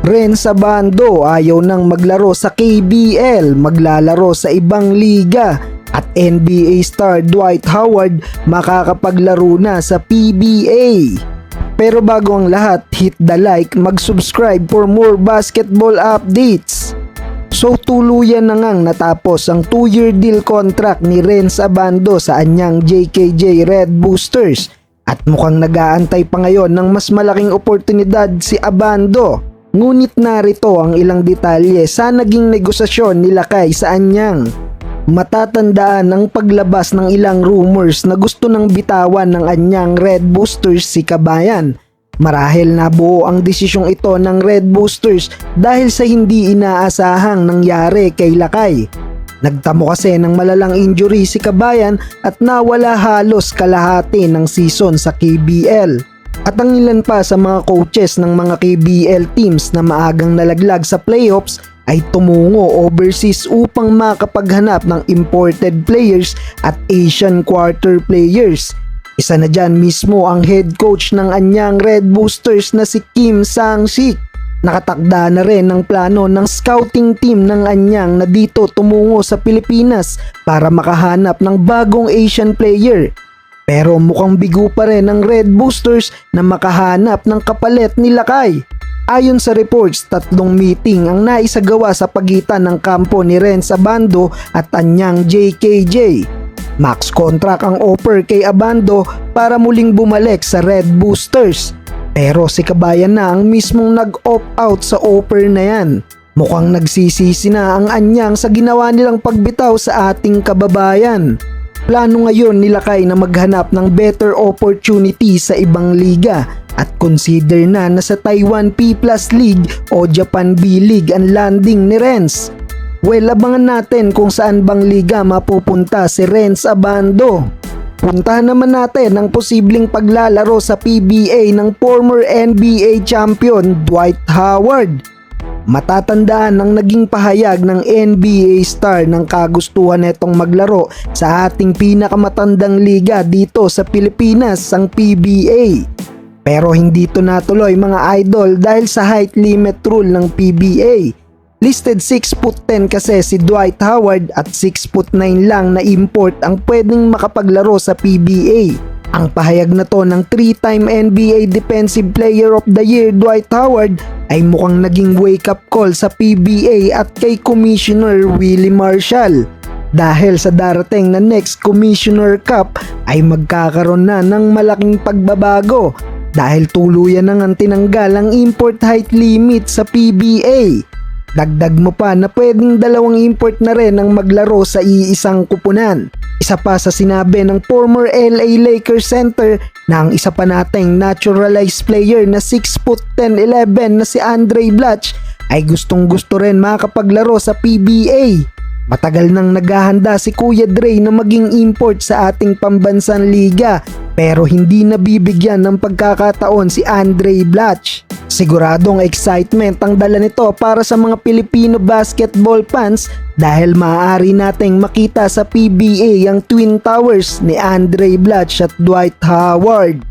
Renz Abando ayaw nang maglaro sa KBL, maglalaro sa ibang liga. At NBA star Dwight Howard makakapaglaro na sa PBA. Pero bago ang lahat, hit the like, mag-subscribe for more basketball updates. So tuluyan na ngang natapos ang 2-year deal contract ni Renz Abando sa anyang JKJ Red Boosters. At mukhang nag-aantay pa ngayon ng mas malaking oportunidad si Abando. Ngunit narito ang ilang detalye sa naging negosasyon nila kay sa anyang. Matatandaan ang paglabas ng ilang rumors na gusto nang bitawan ng anyang Red Boosters si Kabayan. Marahil nabuo ang desisyong ito ng Red Boosters dahil sa hindi inaasahang nangyari kay Lakay. Nagtamo kasi ng malalang injury si Kabayan at nawala halos kalahati ng season sa KBL. At ang ilan pa sa mga coaches ng mga KBL teams na maagang nalaglag sa playoffs ay tumungo overseas upang makapaghanap ng imported players at Asian quarter players. Isa na dyan mismo ang head coach ng anyang Red Boosters na si Kim Sang-sik. Nakatakda na rin ang plano ng scouting team ng anyang na dito tumungo sa Pilipinas para makahanap ng bagong Asian player. Pero mukhang bigo pa rin ang Red Boosters na makahanap ng kapalit ni Lakay. Ayon sa reports, 3 meeting ang naisagawa sa pagitan ng kampo ni Renz Abando at anyang JKJ. Max contract ang offer kay Abando para muling bumalik sa Red Boosters. Pero si Kabayan na ang mismong nag-opt out sa offer na yan. Mukhang nagsisisi na ang anyang sa ginawa nilang pagbitaw sa ating kababayan. Plano ngayon nila kay na maghanap ng better opportunity sa ibang liga at consider na sa Taiwan P+ League o Japan B League ang landing ni Renz. Well, abangan natin kung saan bang liga mapupunta si Renz Abando. Puntahan naman natin ang posibleng paglalaro sa PBA ng former NBA champion Dwight Howard. Matatandaan ang naging pahayag ng NBA star ng kagustuhan netong maglaro sa ating pinakamatandang liga dito sa Pilipinas, ang PBA. Pero hindi ito natuloy mga idol dahil sa height limit rule ng PBA. Listed 6'10" kasi si Dwight Howard at 6'9" lang na import ang pwedeng makapaglaro sa PBA. Ang pahayag na to ng 3-time NBA Defensive Player of the Year Dwight Howard ay mukhang naging wake-up call sa PBA at kay Commissioner Willie Marshall. Dahil sa darating na next Commissioner Cup ay magkakaroon na ng malaking pagbabago dahil tuluyan nang tinanggal ang import height limit sa PBA. Dagdag mo pa na pwedeng 2 import na rin ang maglaro sa iisang kupunan. Isa pa sa sinabi ng former LA Lakers center na ang isa pa nating naturalized player na 6'10'11" na si Andray Blatche ay gustong gusto rin makapaglaro sa PBA. Matagal nang naghahanda si Kuya Dre na maging import sa ating pambansang liga pero hindi nabibigyan ng pagkakataon si Andray Blatche. Siguradong excitement ang dala nito para sa mga Pilipino basketball fans dahil maaari nating makita sa PBA ang Twin Towers ni Andray Blatche at Dwight Howard.